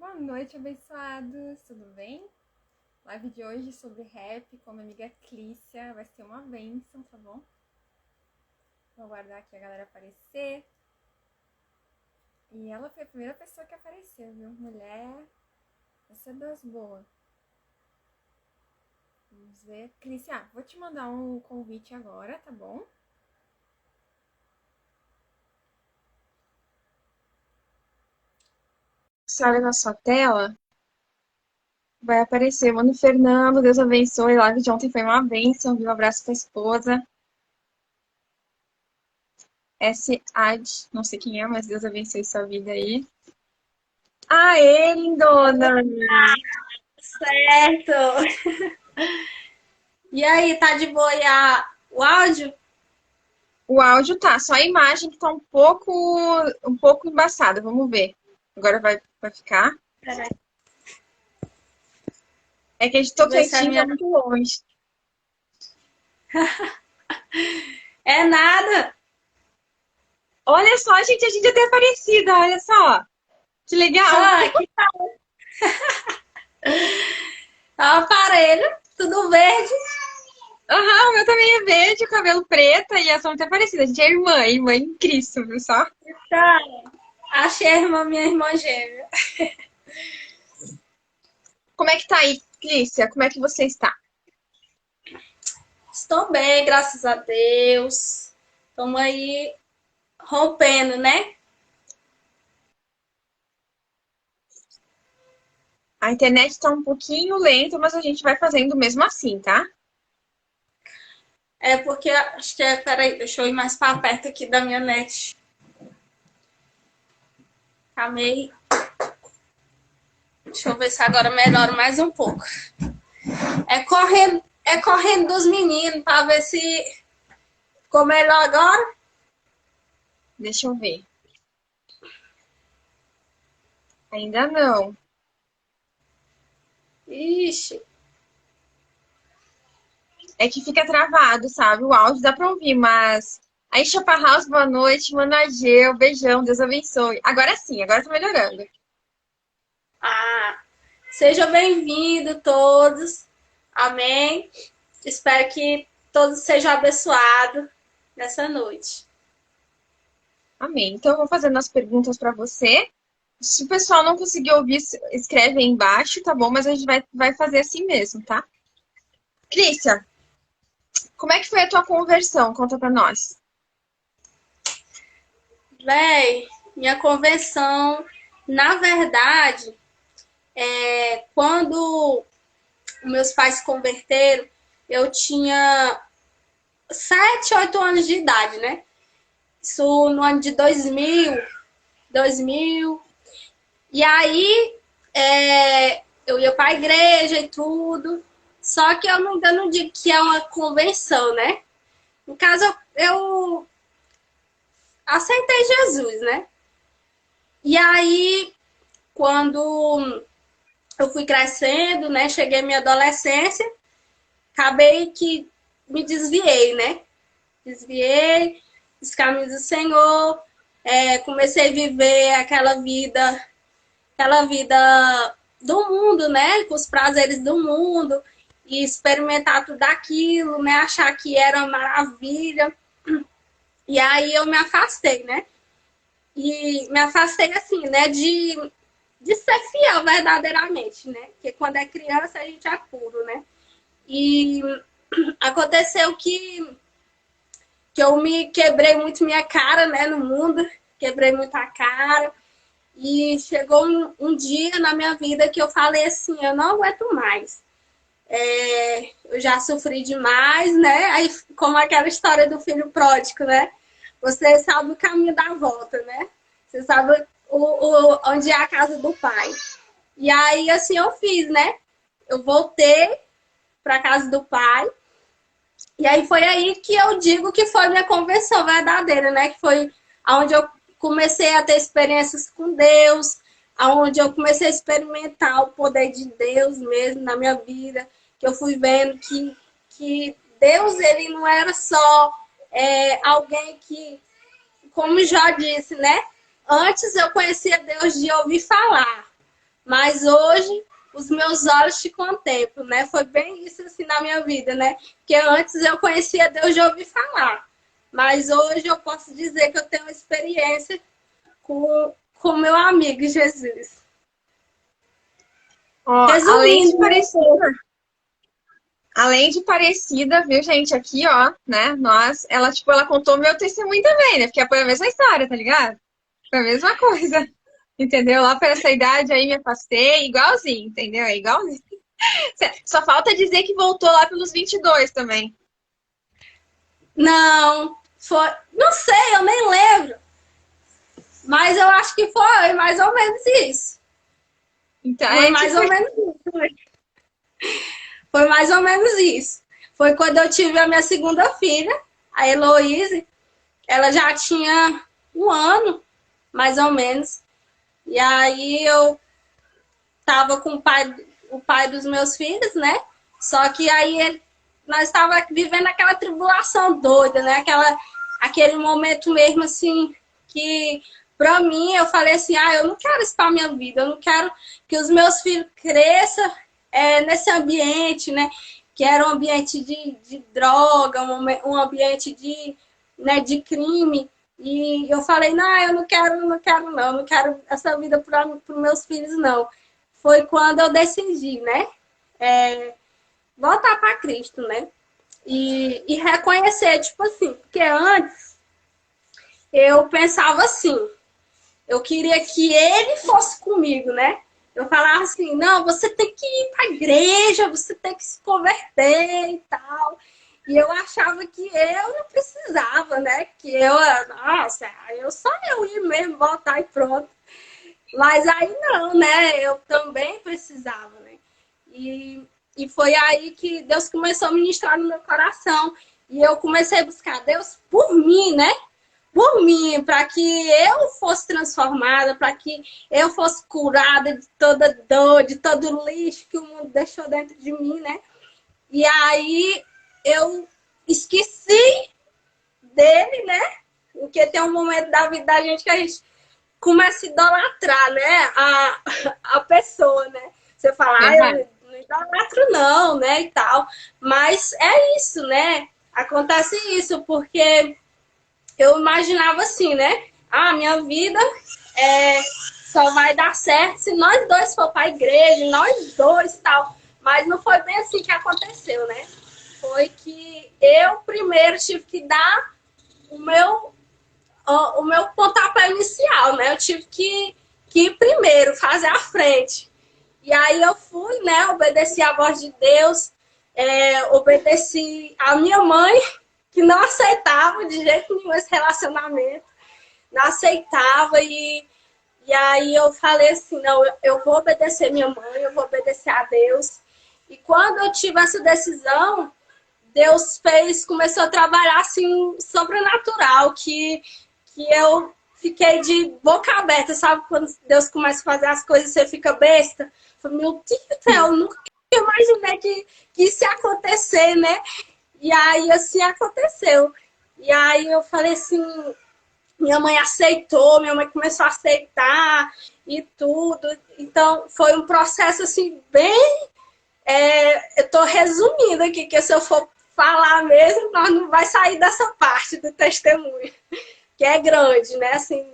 Boa noite, abençoados, tudo bem? Live de hoje sobre rap com a minha amiga Clícia, vai ser uma bênção, tá bom? Vou aguardar aqui a galera aparecer. E ela foi a primeira pessoa que apareceu, viu? Mulher, essa é das boas. Vamos ver. Clícia, vou te mandar um convite agora, tá bom? Você olha na sua tela, vai aparecer. Mano Fernando, Deus abençoe. A live de ontem foi uma bênção, viu? Um abraço pra esposa. S.A.D. Não sei quem é, mas Deus abençoe sua vida aí. Aê, lindona! Certo. E aí, tá de boa aí o áudio? O áudio tá, só a imagem que tá um pouco embaçada. Vamos ver. Agora vai ficar. Peraí, É que a gente deixa eu tô ver se a quietinho, tá minha... muito longe. É nada. Olha só, gente, a gente é até parecida, olha só. Que legal. Ah, que aparelho, tudo verde. Aham, o meu também é verde, cabelo preto e a sua até parecida. A gente é irmã em Cristo, viu só? Tá. Achei minha irmã gêmea. Como é que tá aí, Clícia? Como é que você está? Estou bem, graças a Deus. Estamos aí rompendo, né? A internet tá um pouquinho lenta, mas a gente vai fazendo mesmo assim, tá? É porque acho que é. Peraí, deixa eu ir mais para perto aqui da minha net. Tá meio. Deixa eu ver se agora melhora mais um pouco. É correndo dos meninos para ver se ficou melhor agora. Deixa eu ver. Ainda não. Ixi. É que fica travado, sabe? O áudio dá pra ouvir, mas. Aí, Chapa House, boa noite. Manageu, beijão, Deus abençoe. Agora sim, agora tá melhorando. Ah, sejam bem-vindos todos. Amém. Espero que todos sejam abençoados nessa noite. Amém. Então, eu vou fazendo as perguntas pra você. Se o pessoal não conseguir ouvir, escreve aí embaixo, tá bom? Mas a gente vai fazer assim mesmo, tá? Crícia, como é que foi a tua conversão? Conta pra nós. Véi, minha conversão, na verdade, quando meus pais se converteram, eu tinha 7, 8 anos de idade, né? Isso no ano de 2000. E aí, eu ia para a igreja e tudo. Só que eu ainda não digo que é uma convenção, né? No caso, eu aceitei Jesus, né? E aí, quando eu fui crescendo, né? Cheguei à minha adolescência, acabei que me desviei, né? Desviei dos caminhos do Senhor, comecei a viver aquela vida do mundo, né? Com os prazeres do mundo e experimentar tudo aquilo, né? Achar que era maravilha. E aí eu me afastei, né? E me afastei assim, né? De ser fiel verdadeiramente, né? Porque quando é criança a gente é puro, né? E aconteceu que eu me quebrei muito minha cara, né? No mundo, quebrei muito a cara. E chegou um dia na minha vida que eu falei assim, eu não aguento mais. Eu já sofri demais, né? Aí, como aquela história do filho pródigo, né? Você sabe o caminho da volta, né? Você sabe onde é a casa do pai. E aí, assim, eu fiz, né? Eu voltei para casa do pai. E aí foi aí que eu digo que foi minha conversão verdadeira, né? Que foi onde eu comecei a ter experiências com Deus, aonde eu comecei a experimentar o poder de Deus mesmo na minha vida, que eu fui vendo que Deus, ele não era só alguém que, como já disse, né? Antes eu conhecia Deus de ouvir falar, mas hoje os meus olhos te contemplam, né? Foi bem isso assim na minha vida, né? Porque antes eu conhecia Deus de ouvir falar, mas hoje eu posso dizer que eu tenho uma experiência com meu amigo Jesus. Ó, Resumindo, além de parecida, viu, gente, aqui, ó, né, ela, tipo, ela contou meu testemunho também, né, porque foi a mesma história, tá ligado? Foi a mesma coisa, entendeu? Lá pra essa idade aí me afastei, igualzinho, entendeu? É igualzinho. Só falta dizer que voltou lá pelos 22 também. não, foi, não sei, eu nem lembro, mas eu acho que foi mais ou menos isso. Então, Foi é mais tipo, ou menos isso. Foi mais ou menos isso. Foi quando eu tive a minha segunda filha, a Heloíse. Ela já tinha 1 ano, mais ou menos. E aí eu tava com o pai dos meus filhos, né? Só que aí nós estávamos vivendo aquela tribulação doida, né? Aquele momento mesmo assim que para mim eu falei assim, eu não quero isso para minha vida, eu não quero que os meus filhos cresçam nesse ambiente, né? Que era um ambiente de droga, um ambiente né, de crime. E eu falei, não, eu não quero, não quero essa vida para os meus filhos, não. Foi quando eu decidi, né? Voltar para Cristo, né? E reconhecer, tipo assim, porque antes eu pensava assim, eu queria que ele fosse comigo, né? Eu falava assim, não, você tem que ir para a igreja, você tem que se converter e tal. E eu achava que eu não precisava, né? Que nossa, só eu ir mesmo, voltar e pronto. Mas aí não, né? Eu também precisava, né? E foi aí que Deus começou a ministrar no meu coração. E eu comecei a buscar Deus por mim, né? Por mim, para que eu fosse transformada, para que eu fosse curada de toda dor, de todo lixo que o mundo deixou dentro de mim, né? E aí eu esqueci dele, né? Porque tem um momento da vida da gente que a gente começa a idolatrar, né? A pessoa, né? Você fala, eu não idolatro não, né? E tal. Mas é isso, né? Acontece isso, porque eu imaginava assim, né? Minha vida só vai dar certo se nós dois for para a igreja, nós dois e tal. Mas não foi bem assim que aconteceu, né? Foi que eu primeiro tive que dar o meu pontapé inicial, né? Eu tive que ir primeiro, fazer a frente. E aí eu fui, né? Obedeci a voz de Deus, obedeci a minha mãe, que não aceitava de jeito nenhum esse relacionamento, não aceitava, e aí eu falei assim, não, eu vou obedecer minha mãe, eu vou obedecer a Deus. E quando eu tive essa decisão, Deus começou a trabalhar assim, sobrenatural, que eu fiquei de boca aberta, sabe? Quando Deus começa a fazer as coisas, você fica besta. Eu falei, meu Deus do céu, eu nunca imaginei que isso ia acontecer, né? E aí, assim, aconteceu. E aí eu falei assim, minha mãe aceitou, minha mãe começou a aceitar e tudo. Então, foi um processo, assim, bem... eu tô resumindo aqui, que se eu for falar mesmo, nós não vai sair dessa parte do testemunho, que é grande, né? Assim,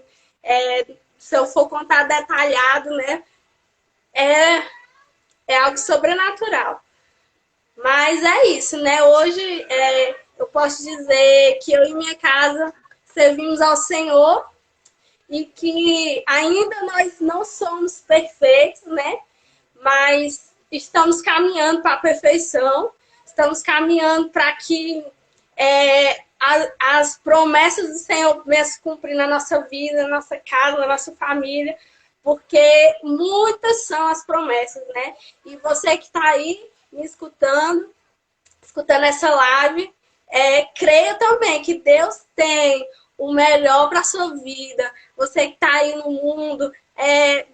se eu for contar detalhado, né? É algo sobrenatural. Mas é isso, né? Hoje eu posso dizer que eu e minha casa servimos ao Senhor e que ainda nós não somos perfeitos, né? Mas estamos caminhando para a perfeição, estamos caminhando para que as promessas do Senhor venham se cumprir na nossa vida, na nossa casa, na nossa família, porque muitas são as promessas, né? E você que está aí me escutando essa live, creia também que Deus tem o melhor para a sua vida. Você que está aí no mundo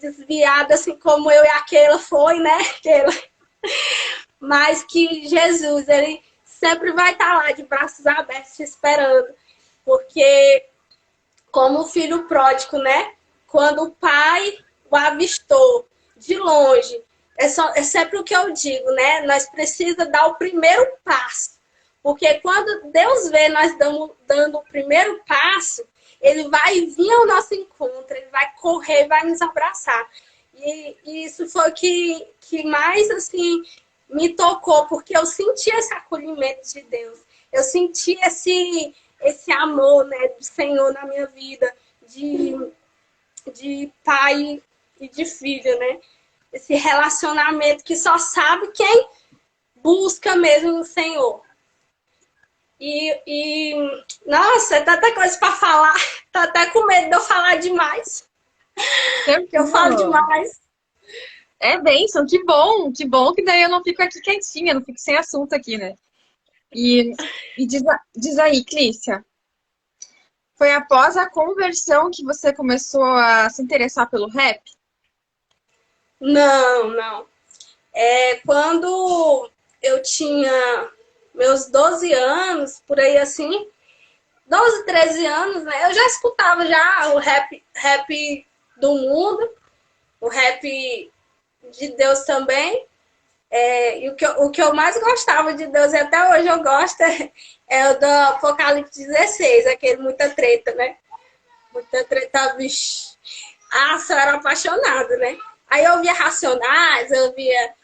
desviado, assim como eu e aquela foi, né? Mas que Jesus, ele sempre vai estar lá de braços abertos te esperando. Porque, como o filho pródigo, né? Quando o pai o avistou de longe. É sempre o que eu digo, né? Nós precisamos dar o primeiro passo. Porque quando Deus vê nós dando o primeiro passo, Ele vai vir ao nosso encontro, Ele vai correr, vai nos abraçar. E isso foi o que mais, assim, me tocou, porque eu senti esse acolhimento de Deus. Eu senti esse amor, né, do Senhor na minha vida, de pai e de filho, né? Esse relacionamento que só sabe quem busca mesmo no Senhor. Nossa, tanta coisa para falar. Tô até com medo de eu falar demais. Porque eu falo demais. É bênção, que bom que daí eu não fico aqui quietinha, não fico sem assunto aqui, né? E diz aí, Clícia, foi após a conversão que você começou a se interessar pelo rap? Não. Quando eu tinha meus 12 anos, por aí assim, 12, 13 anos, né? Eu já escutava já o rap do mundo, o rap de Deus também. E o que eu mais gostava de Deus, e até hoje eu gosto, é o do Apocalipse 16, aquele Muita Treta, né? Muita Treta, bicho. Eu era apaixonada, né? Aí eu ouvia Racionais, eu ouvia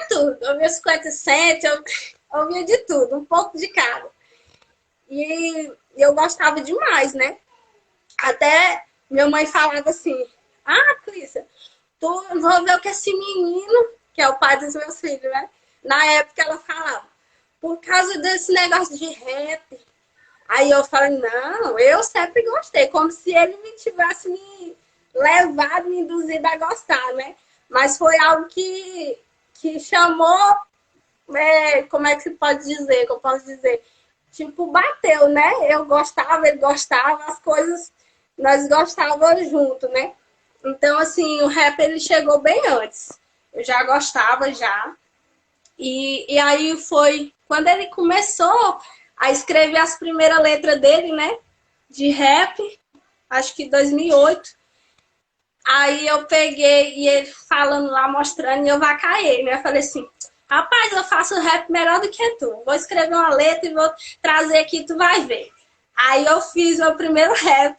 tudo. Eu ouvia 50 Cent, eu ouvia de tudo, um pouco de cada. E eu gostava demais, né? Até minha mãe falava assim, Clícia, tu vou ver o que esse menino, que é o pai dos meus filhos, né? Na época ela falava, por causa desse negócio de rap. Aí eu falei, não, eu sempre gostei, como se ele me tivesse me levado, me induzido a gostar, né? Mas foi algo que chamou, como é que se pode dizer, que eu posso dizer? Tipo, bateu, né? Eu gostava, ele gostava, as coisas, nós gostávamos junto, né? Então, assim, o rap, ele chegou bem antes. Eu já gostava, já. E aí foi quando ele começou a escrever as primeiras letras dele, né? De rap, acho que 2008. Aí eu peguei e ele falando lá, mostrando, e eu vacaei, né? Eu falei assim, rapaz, eu faço rap melhor do que tu. Vou escrever uma letra e vou trazer aqui, tu vai ver. Aí eu fiz meu primeiro rap.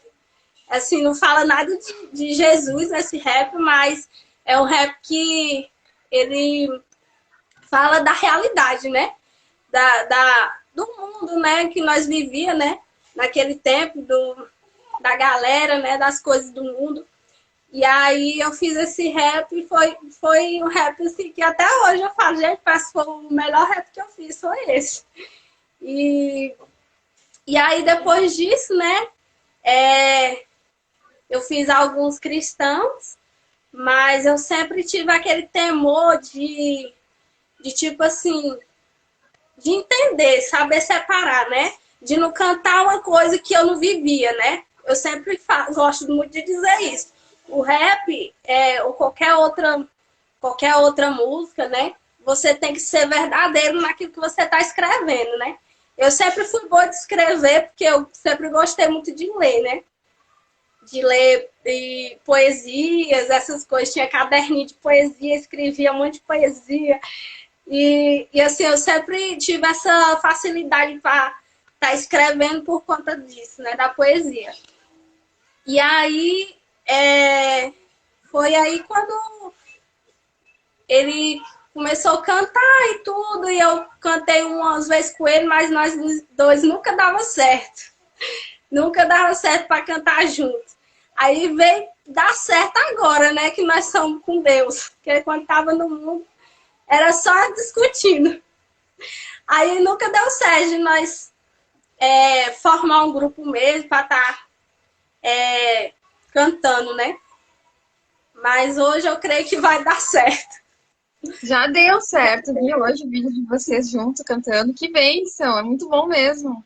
Assim, não fala nada de Jesus nesse rap, mas é um rap que ele fala da realidade, né? Do mundo, né? Que nós vivíamos, né? Naquele tempo, da galera, né? Das coisas do mundo. E aí eu fiz esse rap e foi um rap assim, que até hoje eu falo, gente, parece que foi o melhor rap que eu fiz, foi esse. E aí depois disso, né? Eu fiz alguns cristãos, mas eu sempre tive aquele temor de tipo assim, de entender, saber separar, né? De não cantar uma coisa que eu não vivia, né? Eu sempre gosto muito de dizer isso. O rap, ou qualquer outra música, né? Você tem que ser verdadeiro naquilo que você está escrevendo, né? Eu sempre fui boa de escrever, porque eu sempre gostei muito de ler, né? De ler poesias, essas coisas. Tinha caderninho de poesia, escrevia um monte de poesia. E assim, eu sempre tive essa facilidade para estar escrevendo por conta disso, né? Da poesia. E aí, foi aí quando ele começou a cantar e tudo, e eu cantei umas vezes com ele, mas nós dois nunca dava certo. Nunca dava certo para cantar juntos. Aí veio dar certo agora, né? Que nós somos com Deus. Porque quando estava no mundo, era só discutindo. Aí nunca deu certo de nós formar um grupo mesmo para estar cantando, né? Mas hoje eu creio que vai dar certo. Já deu certo, vi hoje o vídeo de vocês juntos cantando. Que bênção, é muito bom mesmo.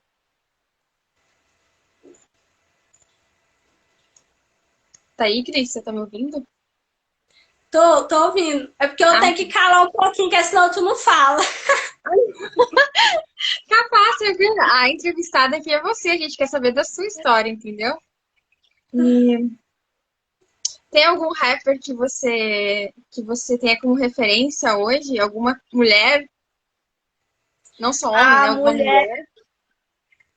Tá aí, Cris? Você tá me ouvindo? Tô ouvindo. É porque eu tenho que calar um pouquinho, que senão tu não fala. Capaz, tranquilo. A entrevistada aqui é você, a gente quer saber da sua história, entendeu? Tem algum rapper que você tenha como referência hoje? Alguma mulher? Não só homem, né? A Alguma mulher, mulher?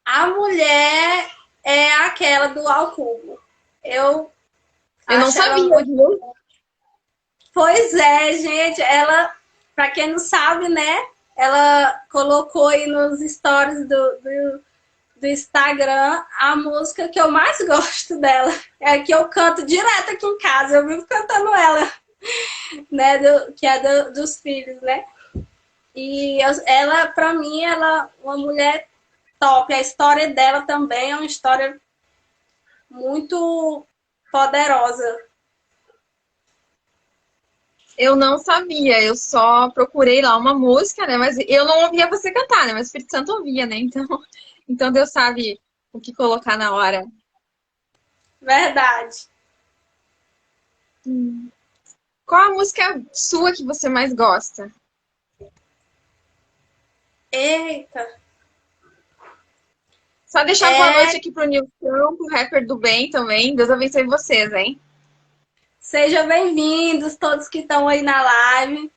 a mulher é aquela do Ao Cubo. Eu Eu não acho ela sabia, muito. viu? Pois é, gente. Ela, para quem não sabe, né? Ela colocou aí nos stories do Instagram a música que eu mais gosto dela. É a que eu canto direto aqui em casa. Eu vivo cantando ela, né? Que é dos filhos, né? E ela, para mim, ela é uma mulher top. A história dela também é uma história muito poderosa. Eu não sabia, eu só procurei lá uma música, né? Mas eu não ouvia você cantar, né? Mas o Espírito Santo ouvia, né? Então Deus sabe o que colocar na hora. Verdade. Qual a música sua que você mais gosta? Eita. Só deixar boa É, noite aqui pro Nilson, pro rapper do bem também. Deus abençoe vocês, hein? sejam bem-vindos todos que estão aí na live.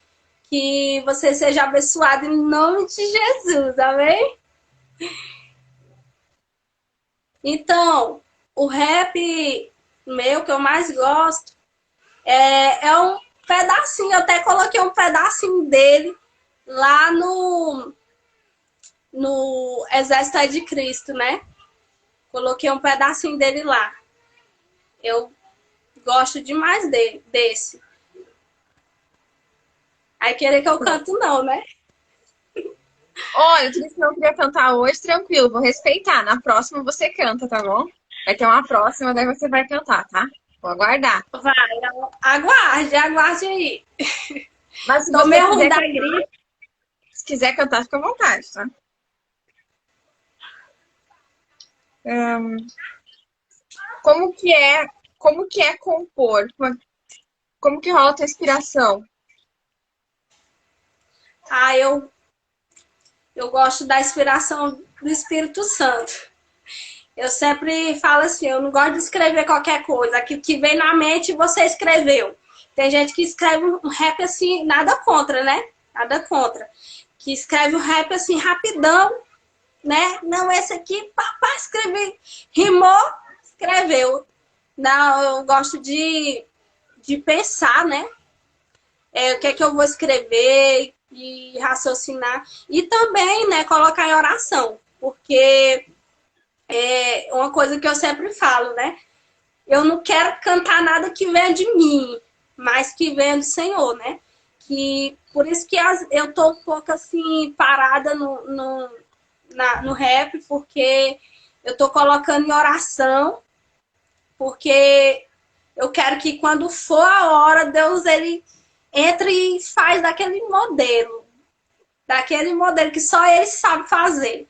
Que você seja abençoado em nome de Jesus, amém? Então, o rap meu que eu mais gosto é um pedacinho. Eu até coloquei um pedacinho dele lá no Exército de Cristo, né? Coloquei um pedacinho dele lá. Eu gosto demais desse. Aí querer que eu canto, não, né? Olha, tudo que eu queria cantar hoje, tranquilo, vou respeitar. Na próxima você canta, tá bom? Vai ter uma próxima, daí você vai cantar, tá? Vou aguardar. Vai, aguarde aí. Mas se Tô você meio ruim quiser da cantar, gripe. se quiser cantar, fica à vontade, tá? Como que é, como que é compor? Como que rola a tua inspiração? Ah, eu gosto da inspiração do Espírito Santo. Eu sempre falo assim, eu não gosto de escrever qualquer coisa. Aquilo que vem na mente, você escreveu. Tem gente que escreve um rap assim, nada contra, né? Nada contra. Que escreve um rap assim, rapidão, né? Não, esse aqui, papá, escrevi. Rimou, escreveu. Não, eu gosto de pensar, né? O que é que eu vou escrever e raciocinar. E também, né, colocar em oração. Porque é uma coisa que eu sempre falo, né? Eu não quero cantar nada que venha de mim, mas que venha do Senhor, né? Que, por isso que eu tô um pouco assim, parada no rap, porque eu tô colocando em oração, porque eu quero que quando for a hora, Deus ele entre e faz daquele modelo que só ele sabe fazer,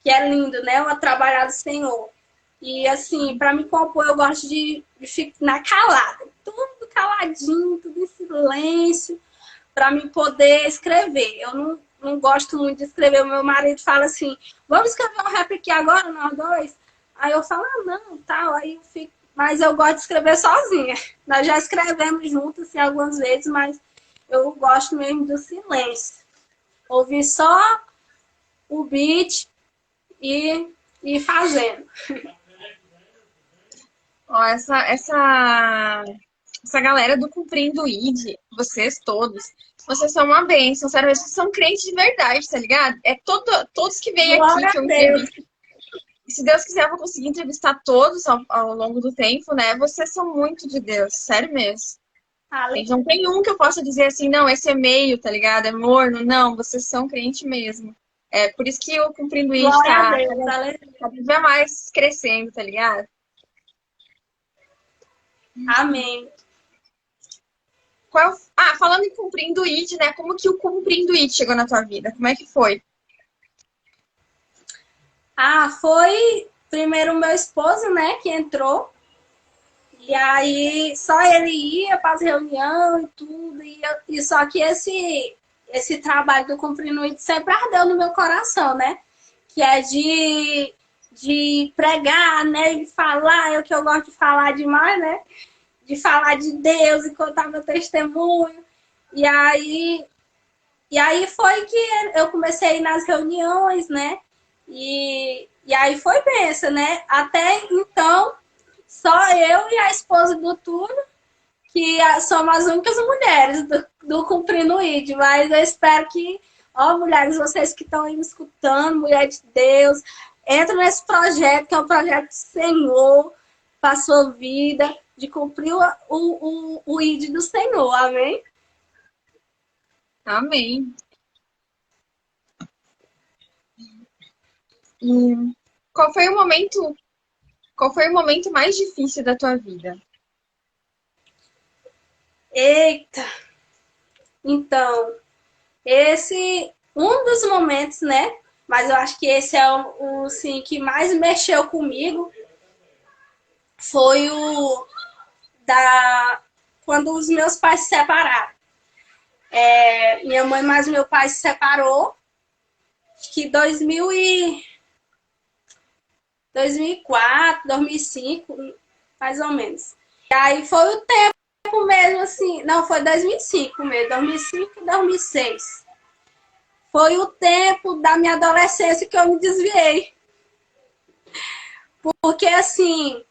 que é lindo, né? O trabalhar do Senhor. E assim, para me compor, eu gosto de ficar calada, tudo caladinho, tudo em silêncio, para me poder escrever. Eu não gosto muito de escrever. O meu marido fala assim: vamos escrever um rap aqui agora, nós dois? Aí eu falo: ah, não, tal. Aí eu fico. Mas eu gosto de escrever sozinha. Nós já escrevemos juntos assim, algumas vezes, mas eu gosto mesmo do silêncio. Ouvir só o beat e fazendo. Ó, essa galera do Cumprindo ID, vocês todos, vocês são uma bênção, sério, vocês são crentes de verdade, tá ligado? Todos que vêm aqui Glória que a eu Deus. entrevisto, e se Deus quiser, eu vou conseguir entrevistar todos ao longo do tempo, né? Vocês são muito de Deus, sério mesmo. Gente, não tem um que eu possa dizer assim, não, esse é meio, tá ligado? É morno. Não, vocês são crente mesmo. É por isso que o Cumprindo ID Glória a tá Deus. Aleluia. cada dia mais crescendo, tá ligado? Amém. Falando em Cumprindo ID, né? Como que o Cumprindo ID chegou na tua vida? Como é que foi? Ah, foi primeiro o meu esposo, né, que entrou. E aí só ele ia para as reuniões e tudo. E só que esse trabalho do Cumprindo sempre ardeu no meu coração, né? Que é de pregar, né? De falar, é o que eu gosto de falar demais, né? de falar de Deus e contar meu testemunho. E aí foi que eu comecei a ir nas reuniões, né? E aí foi benção, né? Até então, só eu e a esposa do Túlio, que somos as únicas mulheres do Cumprindo o ID. Mas eu espero que, ó, mulheres, vocês que estão aí me escutando, mulher de Deus, entra nesse projeto, que é um projeto do Senhor, para a sua vida, de cumprir o ID do Senhor. Amém? Amém. E qual foi o momento mais difícil da tua vida? Eita! Então, um dos momentos, né? Mas eu acho que esse é o assim, que mais mexeu comigo, foi quando os meus pais se separaram. Minha mãe mais meu pai se separou, acho que 2004, 2005, mais ou menos. E aí foi o tempo mesmo, assim, não, foi 2005 mesmo, 2005 e 2006. Foi o tempo da minha adolescência que eu me desviei. Porque, assim,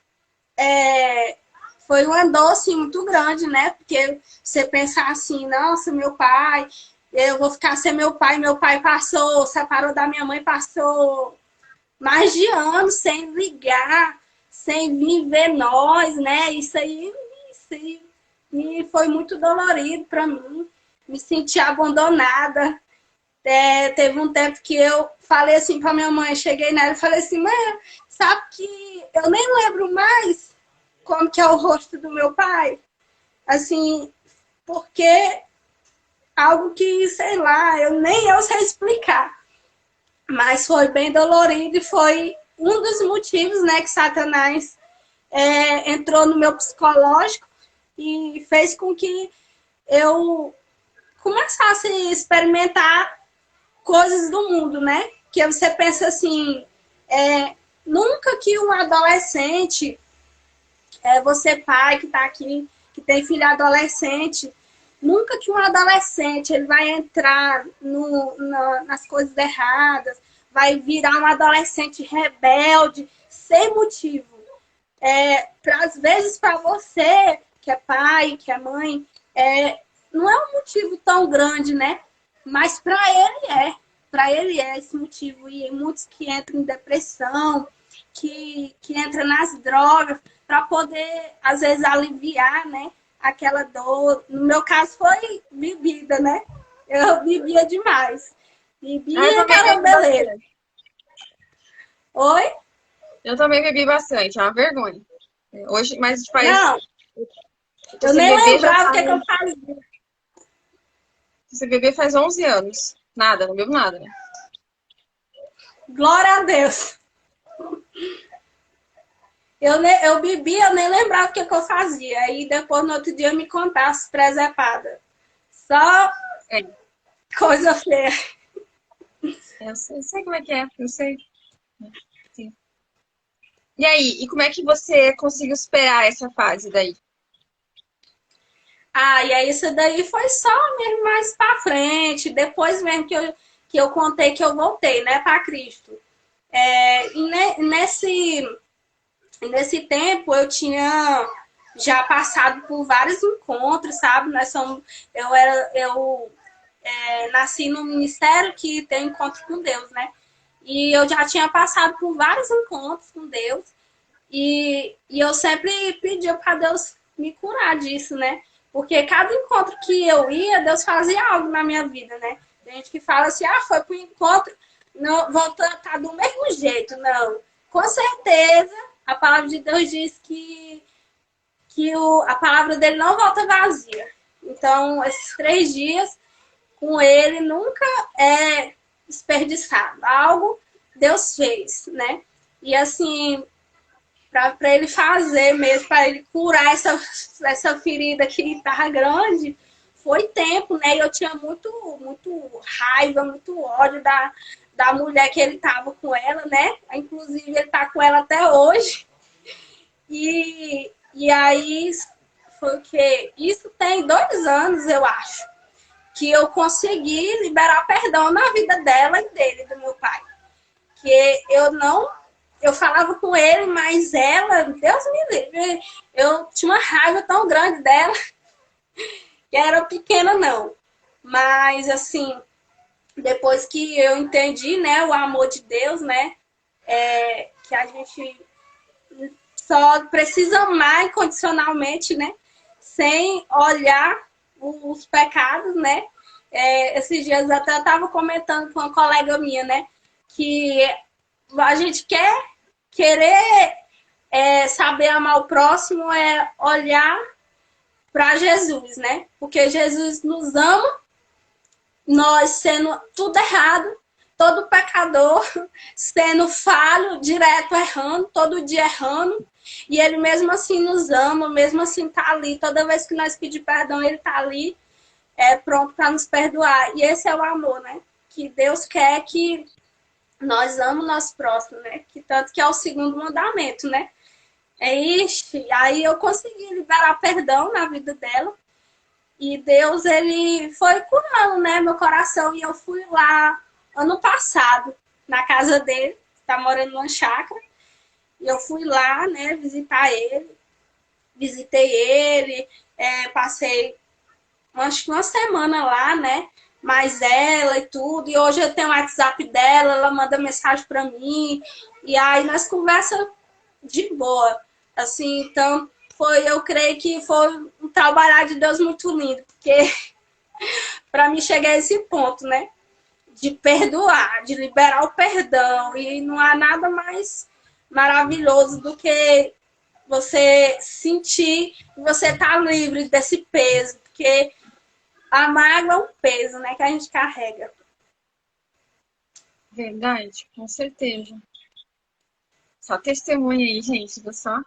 foi uma dor, assim, muito grande, né? Porque você pensar assim, nossa, meu pai, eu vou ficar sem meu pai passou, separou da minha mãe, passou mais de anos sem ligar, sem vir ver nós, né? Isso aí foi muito dolorido para mim. Me senti abandonada. Teve um tempo que eu falei assim para minha mãe, cheguei nela e falei assim, mãe, sabe que eu nem lembro mais como que é o rosto do meu pai? Assim, porque algo que, sei lá, nem eu sei explicar. Mas foi bem dolorido e foi um dos motivos, né, que Satanás entrou no meu psicológico e fez com que eu começasse a experimentar coisas do mundo, né? Que você pensa assim, nunca que um adolescente, você pai que está aqui, que tem filho adolescente, nunca que um adolescente ele vai entrar nas coisas erradas, vai virar um adolescente rebelde, sem motivo. Às vezes, para você, que é pai, que é mãe, não é um motivo tão grande, né? Mas para ele é. Para ele é esse motivo. E muitos que entram em depressão, que entram nas drogas, para poder, às vezes, aliviar, né? Aquela dor. No meu caso, foi bebida, né? Eu bebia demais. Bebia carambeleira. Oi? Eu também bebi bastante, é uma vergonha. Hoje, mas faz. Não, eu nem lembrava o que eu fazia. Você beber faz 11 anos. Nada, não bebo nada, né? Glória a Deus. Eu bebia, eu nem lembrava o que eu fazia. Aí depois, no outro dia, eu me contava as presepadas. Só coisa feia. Eu sei como é que é, eu sei. Sim. E aí, e como é que você conseguiu superar essa fase daí? E aí isso daí foi só mesmo mais pra frente. Depois mesmo que eu contei que eu voltei, né, pra Cristo. Nesse tempo eu tinha já passado por vários encontros, sabe? Eu nasci no ministério que tem encontro com Deus, né? E eu já tinha passado por vários encontros com Deus. E eu sempre pedia para Deus me curar disso, né? Porque cada encontro que eu ia, Deus fazia algo na minha vida, né? Tem gente que fala assim, foi pro encontro, não, voltar do mesmo jeito. Não. Com certeza, a palavra de Deus diz que a palavra dele não volta vazia. Então, esses 3 dias com ele nunca é desperdiçado. Algo Deus fez, né? E assim, para ele fazer mesmo, para ele curar essa ferida que estava grande, foi tempo, né? E eu tinha muito raiva, muito ódio da mulher que ele estava com ela, né? Inclusive, ele está com ela até hoje. E aí porque isso tem 2 anos, eu acho, que eu consegui liberar perdão na vida dela e dele, do meu pai. Que eu falava com ele, mas ela, Deus me livre, eu tinha uma raiva tão grande dela, que era pequena não. Mas, assim, depois que eu entendi, né, o amor de Deus, né, que a gente só precisa amar incondicionalmente, né, sem olhar os pecados, né. Esses dias até eu estava comentando com uma colega minha, né, que a gente querer saber amar o próximo é olhar para Jesus, né? Porque Jesus nos ama, nós sendo tudo errado, todo pecador, sendo falho, direto errando, todo dia errando, e ele mesmo assim nos ama, mesmo assim tá ali, toda vez que nós pedimos perdão, ele tá ali, pronto para nos perdoar. E esse é o amor, né? Que Deus quer que nós amamos o nosso próximo, né? Que tanto que é o segundo mandamento, né? Aí eu consegui liberar perdão na vida dela. E Deus, ele foi curando, né, meu coração. E eu fui lá ano passado, na casa dele, tá morando numa chácara. E eu fui lá, né, visitar ele. Visitei ele, passei acho que uma semana lá, né? Mais ela e tudo. E hoje eu tenho o WhatsApp dela, ela manda mensagem pra mim. E aí nós conversa de boa. Assim, então, eu creio que foi um trabalhar de Deus muito lindo. Porque para mim chegar a esse ponto, né? De perdoar, de liberar o perdão. E não há nada mais maravilhoso do que você sentir que você tá livre desse peso. Porque a mágoa é um peso, né, que a gente carrega. Verdade, com certeza. Só testemunha aí, gente, viu só?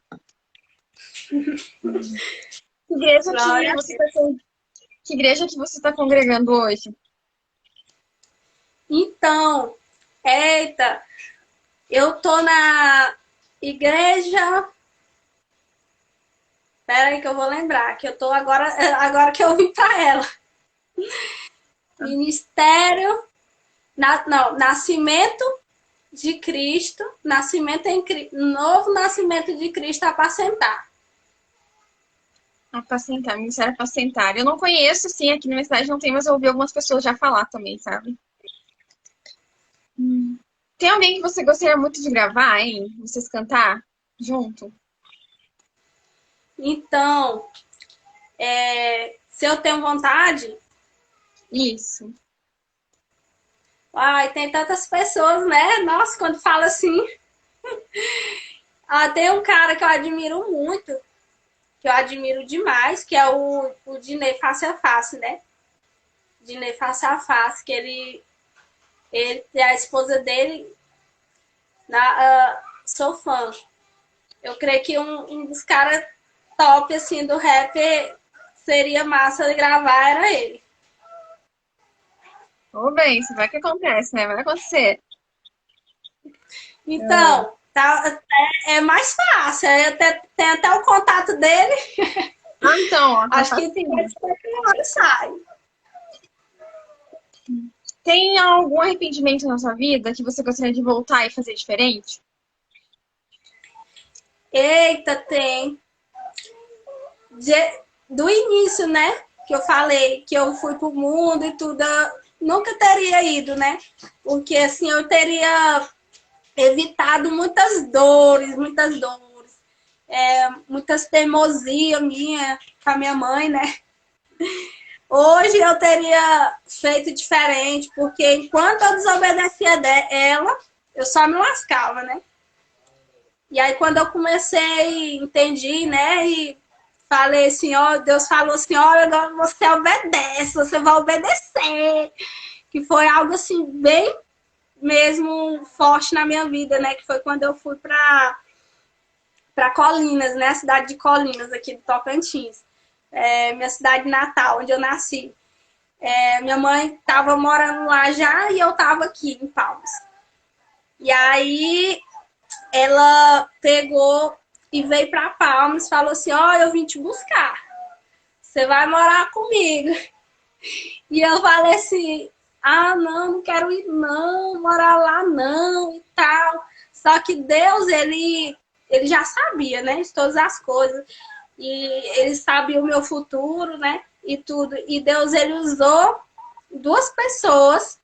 Que igreja que você está congregando hoje? Então, eita, eu tô na igreja. Espera aí que eu vou lembrar, que eu tô agora que eu vim para ela. Ministério, não, Nascimento de Cristo, Novo Nascimento de Cristo Apacentar. Apacentar, Ministério Apacentar. Eu não conheço, sim, aqui na minha cidade não tem, mas eu ouvi algumas pessoas já falar também, sabe? Tem alguém que você gostaria muito de gravar, hein? Vocês cantar junto? Então, se eu tenho vontade... Isso. Ai, tem tantas pessoas, né? Nossa, quando fala assim... tem um cara que eu admiro muito, que eu admiro demais, que é o Dinei Face a Face, né? Dinei Face a Face, que ele e a esposa dele, sou fã. Eu creio que um dos caras top, assim, do rap seria massa de gravar, era ele. Ô, bem, isso vai que acontece, né? Vai acontecer. Então, é mais fácil. Tem até o contato dele. Então, ó, acho que sai. Tem algum arrependimento na sua vida que você gostaria de voltar e fazer diferente? Eita, tem. Do início, né? Que eu falei que eu fui pro mundo e tudo, nunca teria ido, né? Porque assim, eu teria evitado muitas dores, muitas teimosias minha com a minha mãe, né? Hoje eu teria feito diferente, porque enquanto eu desobedecia ela, eu só me lascava, né? E aí quando eu comecei, entendi, né? E falei assim, ó, Deus falou assim, ó, agora você obedece, você vai obedecer. Que foi algo assim, bem mesmo forte na minha vida, né? Que foi quando eu fui para Colinas, né? A cidade de Colinas, aqui do Tocantins. Minha cidade natal, onde eu nasci. Minha mãe estava morando lá já e eu estava aqui em Palmas. E aí ela pegou e veio para Palmas, falou assim, ó, eu vim te buscar. você vai morar comigo. E eu falei assim, ah, não quero ir não, morar lá não e tal. Só que Deus, ele já sabia, né, de todas as coisas. E ele sabia o meu futuro, né, e tudo. E Deus, ele usou duas pessoas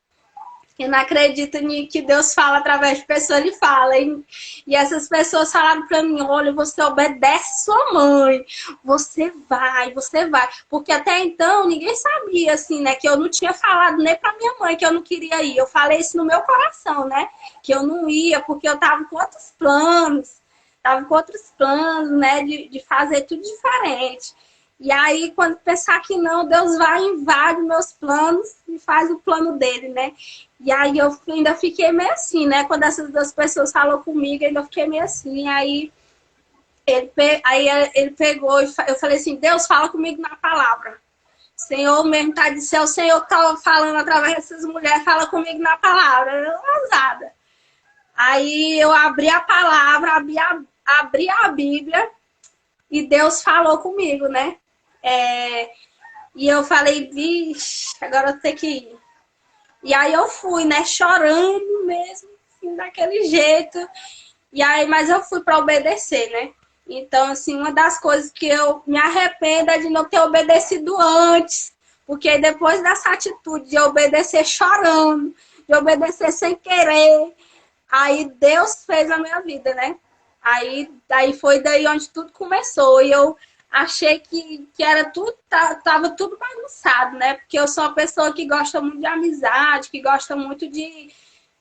que não acreditam que Deus fala através de pessoas, ele fala. E essas pessoas falaram para mim, olha, você obedece sua mãe, você vai. Porque até então ninguém sabia, assim, né, que eu não tinha falado nem para minha mãe que eu não queria ir. Eu falei isso no meu coração, né, que eu não ia, porque eu tava com outros planos. Né, de fazer tudo diferente. E aí, quando pensar que não, Deus vai e invade meus planos e faz o plano dele, né? E aí eu ainda fiquei meio assim, né? Quando essas duas pessoas falaram comigo, ainda fiquei meio assim. Aí ele pegou e eu falei assim, Deus, fala comigo na palavra. Senhor mesmo tá de céu, o Senhor que tava falando através dessas mulheres, fala comigo na palavra. Eu ousada. Aí eu abri a palavra, abri a Bíblia e Deus falou comigo, né? E eu falei, vixe, agora eu tenho que ir. E aí eu fui, né? Chorando mesmo, assim, daquele jeito. E aí, mas eu fui para obedecer, né? Então, assim, uma das coisas que eu me arrependo é de não ter obedecido antes. Porque depois dessa atitude de obedecer chorando, de obedecer sem querer, aí Deus fez a minha vida, né? Aí foi daí onde tudo começou. E eu achei que era tudo, tava tudo bagunçado, né? Porque eu sou uma pessoa que gosta muito de amizade, que gosta muito de...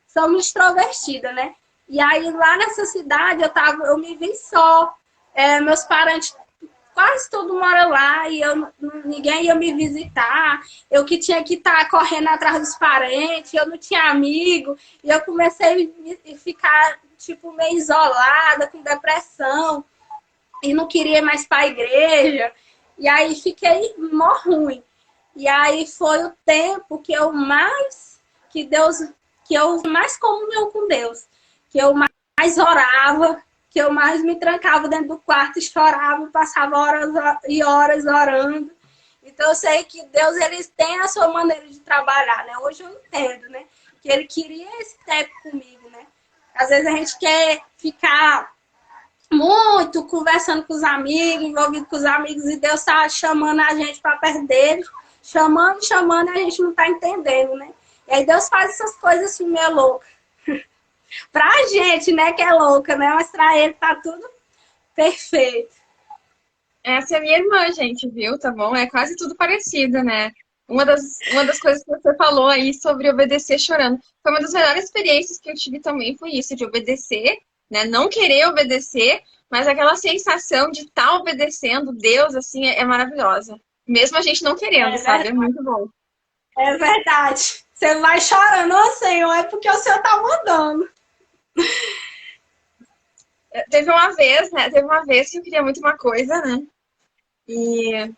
Sou muito extrovertida, né? E aí lá nessa cidade eu me vi só. Meus parentes quase todo mora lá e ninguém ia me visitar. Eu que tinha que estar correndo atrás dos parentes, eu não tinha amigo. E eu comecei a ficar tipo meio isolada, com depressão. E não queria mais para a igreja. E aí fiquei mó ruim. E aí foi o tempo que eu mais comunhão com Deus, que eu mais orava, que eu mais me trancava dentro do quarto e chorava, passava horas e horas orando. Então eu sei que Deus, ele tem a sua maneira de trabalhar, né? Hoje eu entendo, né? Que ele queria esse tempo comigo, né? Às vezes a gente quer ficar muito conversando com os amigos, envolvido com os amigos, e Deus está chamando a gente para perto dele, chamando, e a gente não está entendendo, né? E aí Deus faz essas coisas assim, meio louca. Pra gente, né, que é louca, né? Mas pra ele tá tudo perfeito. Essa é minha irmã, gente, viu? Tá bom? É quase tudo parecido, né? Uma das coisas que você falou aí sobre obedecer chorando. Foi uma das melhores experiências que eu tive também, foi isso, de obedecer, né? Não querer obedecer, mas aquela sensação de estar obedecendo Deus, assim, é maravilhosa. Mesmo a gente não querendo, sabe? É muito bom. É verdade. Você vai chorando, ô Senhor, é porque o Senhor tá mandando. Teve uma vez, né? Teve uma vez que eu queria muito uma coisa, né? E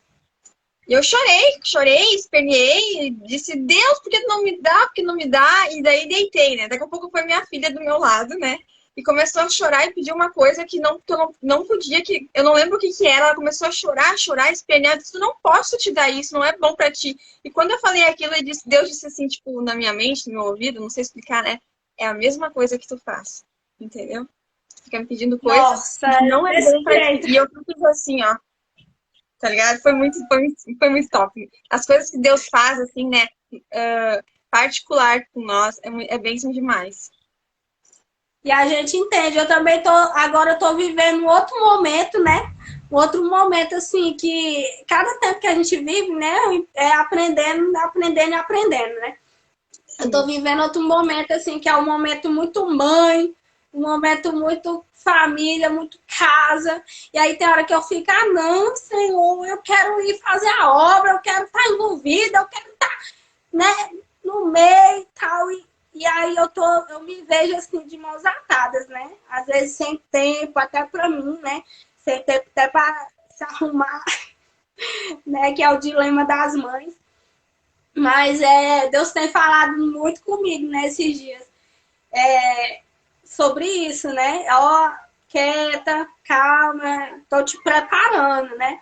eu chorei, esperneei, disse, Deus, por que não me dá? Por que não me dá? E daí deitei, né? Daqui a pouco foi minha filha do meu lado, né? E começou a chorar e pedir uma coisa que eu não podia, que eu não lembro o que era. Ela começou a chorar, espernear. Eu disse, não posso te dar isso, não é bom pra ti. E quando eu falei aquilo, Deus disse assim, tipo, na minha mente, no meu ouvido, não sei explicar, né? É a mesma coisa que tu faz, entendeu? Fica me pedindo coisas Nossa, que não é bom pra jeito. ti. E eu fiz assim, ó, tá ligado? Foi muito top. As coisas que Deus faz, assim, né? Particular com nós, é bênção demais. E a gente entende. Eu também agora eu tô vivendo um outro momento, né? Um outro momento, assim, que cada tempo que a gente vive, né? É aprendendo, aprendendo e aprendendo, né? Eu tô vivendo outro momento, assim, que é um momento muito mãe, um momento muito família, muito casa. E aí tem hora que eu fico, ah, não, Senhor, eu quero ir fazer a obra, eu quero estar envolvida, eu quero estar, né, no meio e tal. E aí eu me vejo, assim, de mãos atadas, né? Às vezes sem tempo, até pra mim, né? Sem tempo até pra se arrumar, né? Que é o dilema das mães. Mas Deus tem falado muito comigo nesses dias sobre isso, né? Ó, quieta, calma, tô te preparando, né?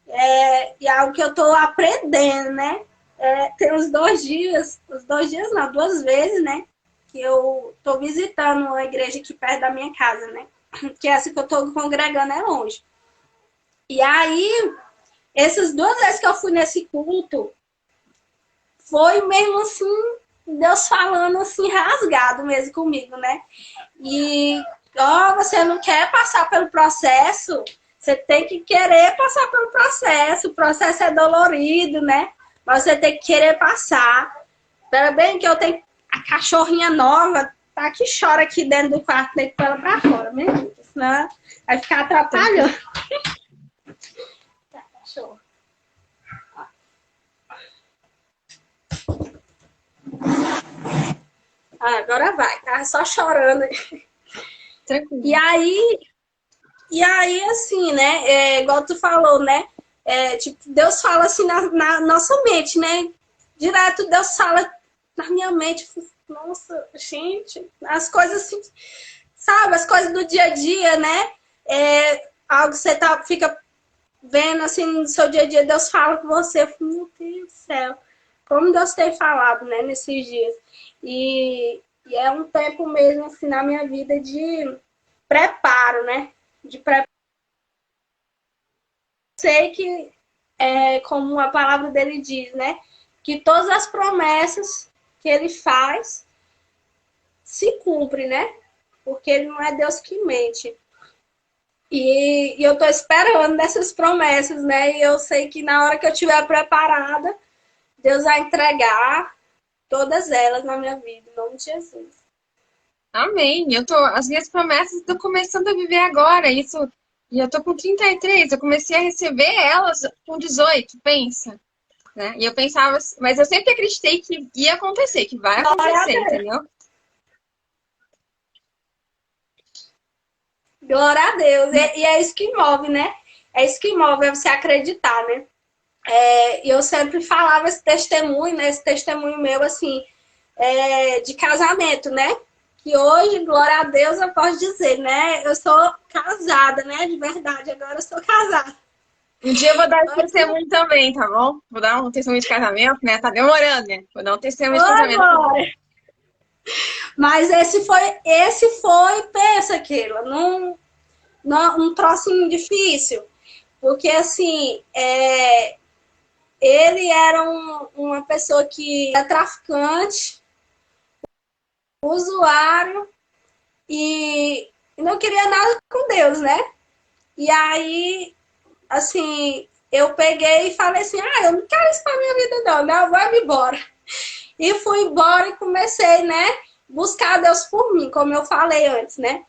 E é algo que eu tô aprendendo, né? Tem uns 2 dias não, 2 vezes, né? Que eu tô visitando uma igreja aqui perto da minha casa, né? Que essa que eu tô congregando é longe. E aí, essas 2 vezes que eu fui nesse culto, foi mesmo assim, Deus falando assim, rasgado mesmo comigo, né? E, ó, você não quer passar pelo processo, você tem que querer passar pelo processo. O processo é dolorido, né? Mas você tem que querer passar. Ainda bem que eu tenho a cachorrinha nova, tá que chora aqui dentro do quarto, tem que pôr ela pra fora, mesmo, senão vai ficar atrapalhando. Tá, cachorro. Agora vai, tá só chorando. Tranquilo. E aí assim, né? Igual tu falou, né? Tipo, Deus fala assim na nossa mente, né? Direto Deus fala na minha mente. Nossa, gente, as coisas assim, sabe? As coisas do dia a dia, né? Algo que você fica vendo assim no seu dia a dia, Deus fala com você. Eu falo, meu Deus do céu, como Deus tem falado, né? Nesses dias. E é um tempo mesmo, assim, na minha vida de preparo, né? De preparo. Sei que, como a palavra dele diz, né? Que todas as promessas que ele faz se cumprem, né? Porque ele não é Deus que mente. E eu tô esperando dessas promessas, né? E eu sei que na hora que eu estiver preparada, Deus vai entregar todas elas na minha vida, em nome de Jesus. Amém. As minhas promessas estou começando a viver agora. Isso, e eu tô com 33. Eu comecei a receber elas com 18, pensa, né? E eu pensava, mas eu sempre acreditei que ia acontecer, que vai Glória a acontecer, Deus. entendeu? Glória a Deus. E é isso que move, né? É isso que move, é você acreditar, né? E eu sempre falava esse testemunho, né? Esse testemunho meu, assim, de casamento, né? Que hoje, glória a Deus, eu posso dizer, né? Eu sou casada, né? De verdade, agora eu sou casada. Um dia eu vou dar esse testemunho também, tá bom? Vou dar um testemunho de casamento, né? Tá demorando, né? Vou dar um testemunho de Ô, casamento. glória! Mas esse foi, pensa, Keila, num trocinho difícil. Porque, assim, ele era uma pessoa que é traficante, usuário e não queria nada com Deus, né? E aí, assim, eu peguei e falei assim, eu não quero isso pra minha vida não, né? Eu vou embora. E fui embora e comecei, né, buscar Deus por mim, como eu falei antes, né?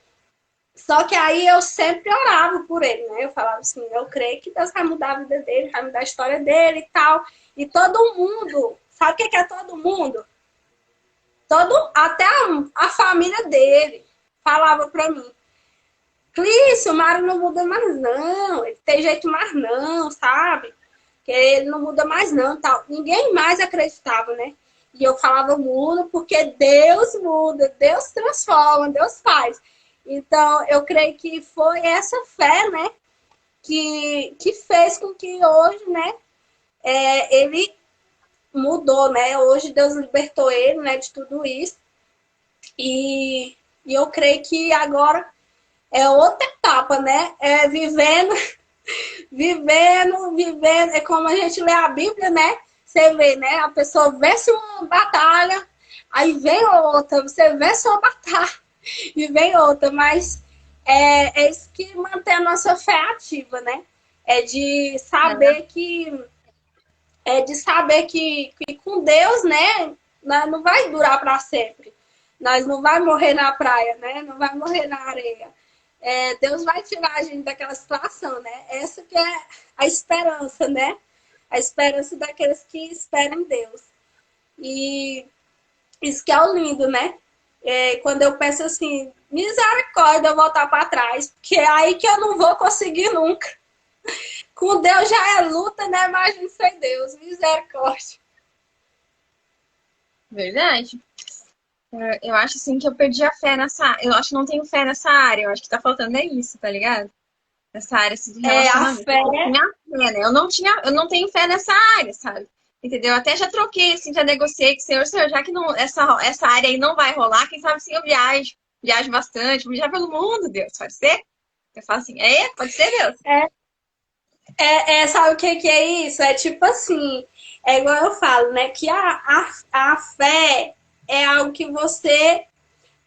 Só que aí eu sempre orava por ele, né? Eu falava assim, eu creio que Deus vai mudar a vida dele, vai mudar a história dele e tal. E todo mundo, sabe o que é todo mundo? Até a família dele falava pra mim, Clício, o Mário não muda mais não, ele tem jeito mais não, sabe? Que ele não muda mais não, tal. Ninguém mais acreditava, né? E eu falava muda porque Deus muda, Deus transforma, Deus faz. Então, eu creio que foi essa fé, né, que fez com que hoje, né, ele mudou, né? Hoje Deus libertou ele, né, de tudo isso. E eu creio que agora é outra etapa, né? Vivendo, é como a gente lê a Bíblia, né? Você vê, né? A pessoa vence uma batalha, aí vem outra, você vence uma batalha e vem outra, mas é isso que mantém a nossa fé ativa, né? É de saber que que com Deus, né, não vai durar para sempre. Nós não vai morrer na praia, né? Não vai morrer na areia. Deus vai tirar a gente daquela situação, né? Essa que é a esperança, né? A esperança daqueles que esperam em Deus. E isso que é o lindo, né? Quando eu penso assim, misericórdia, eu voltar para trás, porque é aí que eu não vou conseguir nunca. Com Deus já é luta, né? Imagina sem Deus, misericórdia. Verdade. Eu acho assim que eu perdi a fé nessa. Eu acho que não tenho fé nessa área. Eu acho que tá faltando é isso, tá ligado? nessa área assim, do É, a relacionamento. fé. Eu tinha fé, né? Eu não tenho fé nessa área, sabe? Entendeu? Eu até já troquei, assim, já negociei com o senhor, já que não, essa área aí não vai rolar, quem sabe assim eu viajo bastante, vou viajar pelo mundo, Deus, pode ser? Eu falo assim, pode ser, Deus. Sabe o que é isso? É tipo assim, é igual eu falo, né? Que a fé é algo que você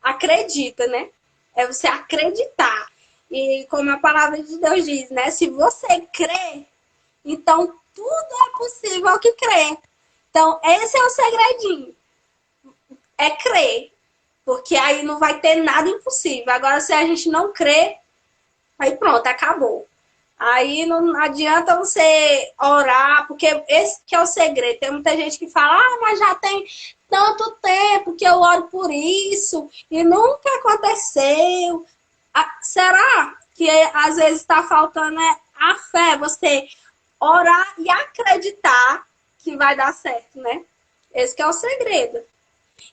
acredita, né? É você acreditar. E como a palavra de Deus diz, né? Se você crê, então tudo é possível que crê. Então, esse é o segredinho. É crer. Porque aí não vai ter nada impossível. Agora, se a gente não crê, aí pronto, acabou. Aí não adianta você orar, porque esse que é o segredo. Tem muita gente que fala, mas já tem tanto tempo que eu oro por isso e nunca aconteceu. Será que às vezes está faltando a fé, você orar e acreditar que vai dar certo, né? Esse que é o segredo.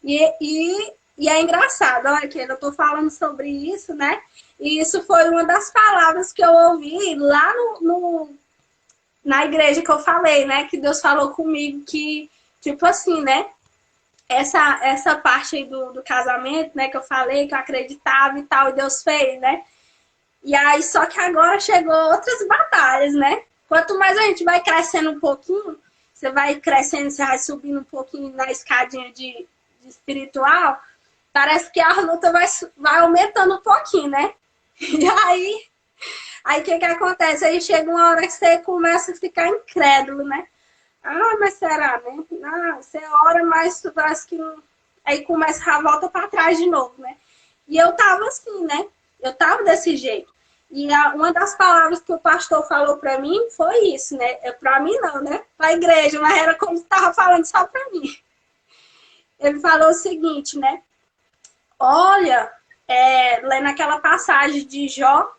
E é engraçado, olha que eu tô falando sobre isso, né? E isso foi uma das palavras que eu ouvi lá na igreja que eu falei, né? Que Deus falou comigo que, tipo assim, né? Essa parte aí do casamento, né? Que eu falei, que eu acreditava e tal, e Deus fez, né? E aí, só que agora chegou outras batalhas, né? Quanto mais a gente vai crescendo um pouquinho, você vai crescendo, você vai subindo um pouquinho na escadinha de espiritual, parece que a luta vai aumentando um pouquinho, né? E aí o que acontece? Aí chega uma hora que você começa a ficar incrédulo, né? Mas será, né? Você ora, mas parece que não. Aí começa a volta para trás de novo, né? E eu tava assim, né? Eu tava desse jeito. E uma das palavras que o pastor falou para mim foi isso, né? Para mim não, né? Para a igreja, mas era como se estava falando só para mim. Ele falou o seguinte, né? Olha, lendo aquela passagem de Jó,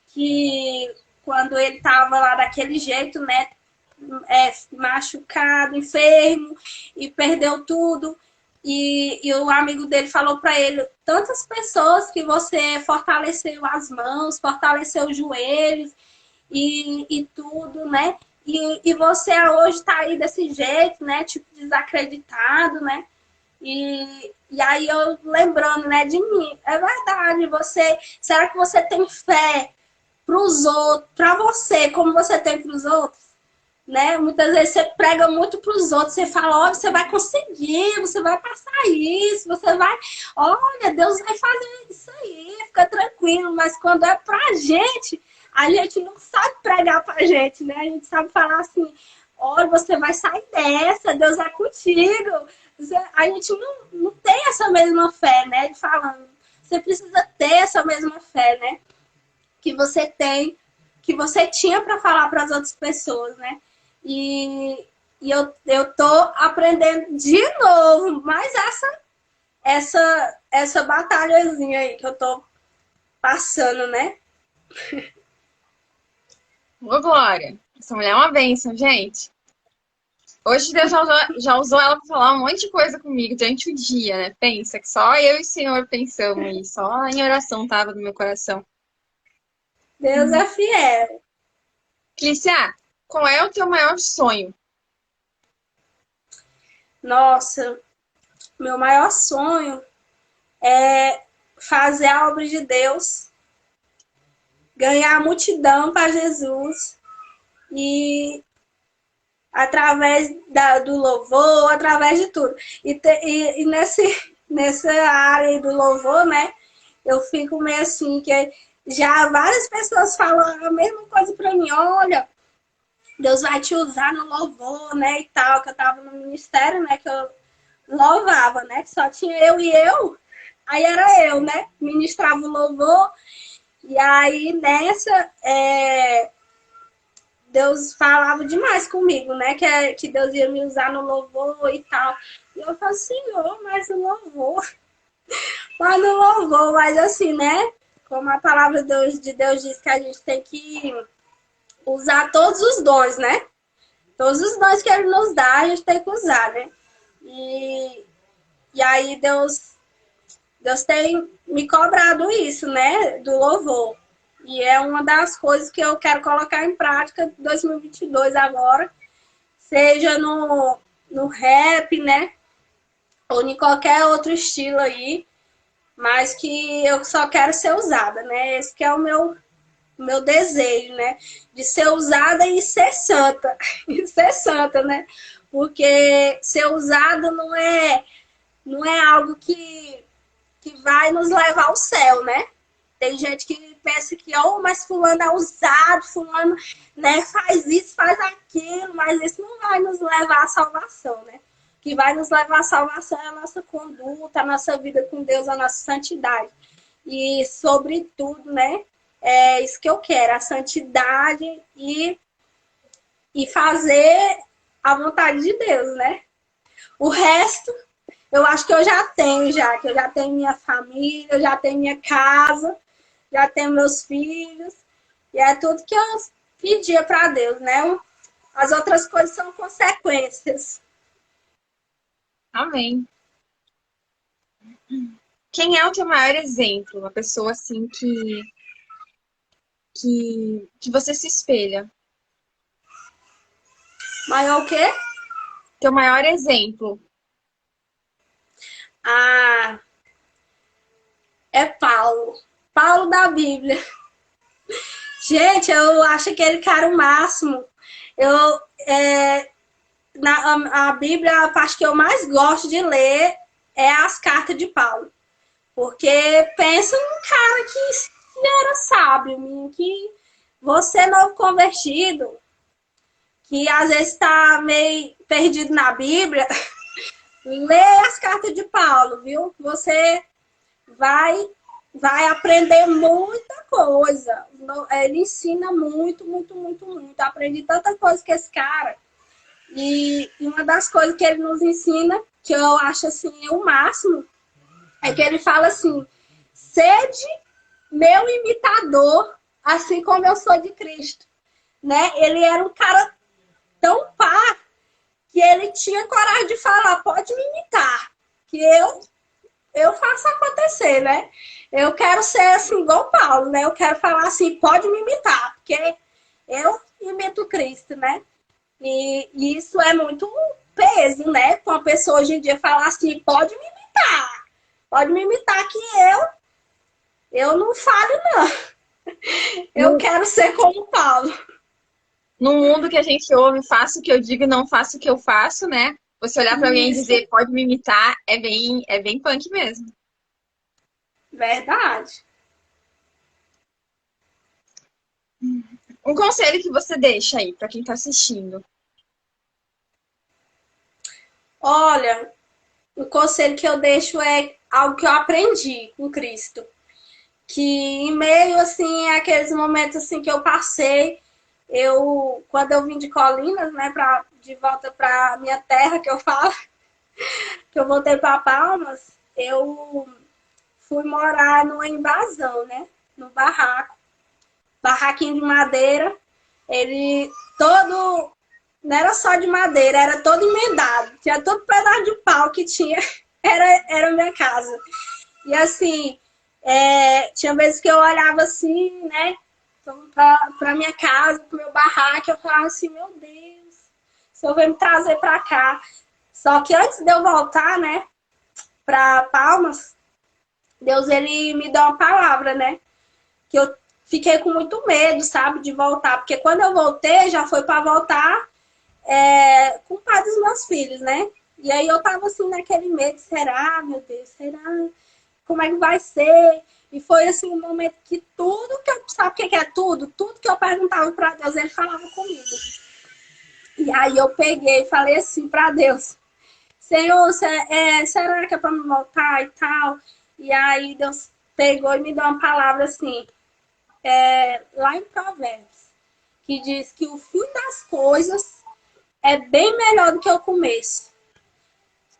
que quando ele estava lá daquele jeito, né? Machucado, enfermo, e perdeu tudo. E o amigo dele falou para ele: tantas pessoas que você fortaleceu as mãos, fortaleceu os joelhos e tudo, né? E você hoje está aí desse jeito, né? Tipo, desacreditado, né? E aí eu lembrando, né, de mim, é verdade, será que você tem fé para os outros, para você, como você tem para os outros? Né? Muitas vezes você prega muito para os outros, você fala, olha, você vai conseguir, você vai passar isso, você vai, olha, Deus vai fazer isso aí, fica tranquilo, mas quando é pra gente, a gente não sabe pregar pra gente, né? A gente sabe falar assim, olha, você vai sair dessa, Deus é contigo. A gente não tem essa mesma fé, né? De falando, você precisa ter essa mesma fé, né? Que você tem, que você tinha para falar para as outras pessoas, né? E eu tô aprendendo de novo, mas essa batalhazinha aí que eu tô passando, né? Ô, Glória, essa mulher é uma bênção, gente. Hoje Deus já usou ela para falar um monte de coisa comigo durante o dia, né? Pensa que só eu e o Senhor pensamos e só em oração tava no meu coração. Deus é fiel. Clícia, qual é o teu maior sonho? Nossa, meu maior sonho é fazer a obra de Deus, ganhar a multidão para Jesus e através do louvor, através de tudo. E nessa área do louvor, né, eu fico meio assim, que já várias pessoas falam a mesma coisa para mim, olha, Deus vai te usar no louvor, né, e tal, que eu tava no ministério, né, que eu louvava, né, que só tinha eu e eu, aí era eu, né, ministrava o louvor, e aí nessa, Deus falava demais comigo, né, que Deus ia me usar no louvor e tal, e eu falo, Senhor, mas o louvor, mas no louvor, mas assim, né, como a palavra de Deus diz que a gente tem que usar todos os dons, né? Todos os dons que ele nos dá, a gente tem que usar, né? E aí Deus tem me cobrado isso, né? Do louvor. E é uma das coisas que eu quero colocar em prática em 2022 agora, seja no rap, né? Ou em qualquer outro estilo aí, mas que eu só quero ser usada, né? Esse que é o meu desejo, né? De ser usada e ser santa. E ser santa, né? Porque ser usada não é algo que vai nos levar ao céu, né? Tem gente que pensa que, oh, mas fulano é usado, fulano, né, faz isso, faz aquilo, mas isso não vai nos levar à salvação, né? O que vai nos levar à salvação é a nossa conduta, a nossa vida com Deus, a nossa santidade. E, sobretudo, né, é isso que eu quero, a santidade e fazer a vontade de Deus, né? O resto, eu acho que eu já tenho, que eu já tenho minha família, eu já tenho minha casa, já tenho meus filhos, e é tudo que eu pedia para Deus, né? As outras coisas são consequências. Amém. Quem é o teu maior exemplo? Uma pessoa assim que você se espelha. Maior o quê? Teu maior exemplo. Ah, é Paulo. Paulo da Bíblia. Gente, eu acho aquele cara o máximo. A Bíblia, a parte que eu mais gosto de ler é as cartas de Paulo. Porque pensa num cara que era sábio, que você novo convertido, que às vezes está meio perdido na Bíblia, lê as cartas de Paulo, viu? Você vai aprender muita coisa. Ele ensina muito, muito, muito, muito. Eu aprendi tanta coisa com esse cara. E uma das coisas que ele nos ensina, que eu acho assim o máximo, é que ele fala assim: sede meu imitador, assim como eu sou de Cristo. Né? Ele era um cara tão pá que ele tinha coragem de falar: pode me imitar, que eu faço acontecer, né? Eu quero ser assim, igual Paulo, né? Eu quero falar assim: pode me imitar, porque eu imito Cristo, né? E isso é muito peso, né? Com a pessoa hoje em dia falar assim: pode me imitar que eu não falho, não. Eu quero ser como Paulo. No mundo que a gente ouve, faço o que eu digo e não faço o que eu faço, né? Você olhar para alguém e dizer, pode me imitar, é bem punk mesmo. Verdade. Um conselho que você deixa aí para quem tá assistindo. Olha, o conselho que eu deixo é algo que eu aprendi com Cristo. Que em meio, assim, aqueles momentos assim que eu passei, quando eu vim de Colinas, né, de volta para minha terra, que eu falo, que eu voltei para Palmas, eu fui morar numa invasão, né, no barraquinho de madeira, ele todo, não era só de madeira, era todo emendado, tinha todo pedaço de pau que tinha, era minha casa. E assim, tinha vezes que eu olhava assim, né, pra minha casa, pro meu barraco, eu falava assim: meu Deus, o Senhor veio me trazer pra cá. Só que antes de eu voltar, né, pra Palmas, Deus, ele me deu uma palavra, né, que eu fiquei com muito medo, sabe, de voltar, porque quando eu voltei, já foi pra voltar com o pai dos meus filhos, né, e aí eu tava assim naquele medo: será, meu Deus, será? Como é que vai ser? E foi assim um momento que tudo que eu... Sabe o que é tudo? Tudo que eu perguntava para Deus, ele falava comigo. E aí eu peguei e falei assim para Deus: Senhor, será que é para me voltar e tal? E aí Deus pegou e me deu uma palavra assim, lá em Provérbios, que diz que o fim das coisas é bem melhor do que o começo.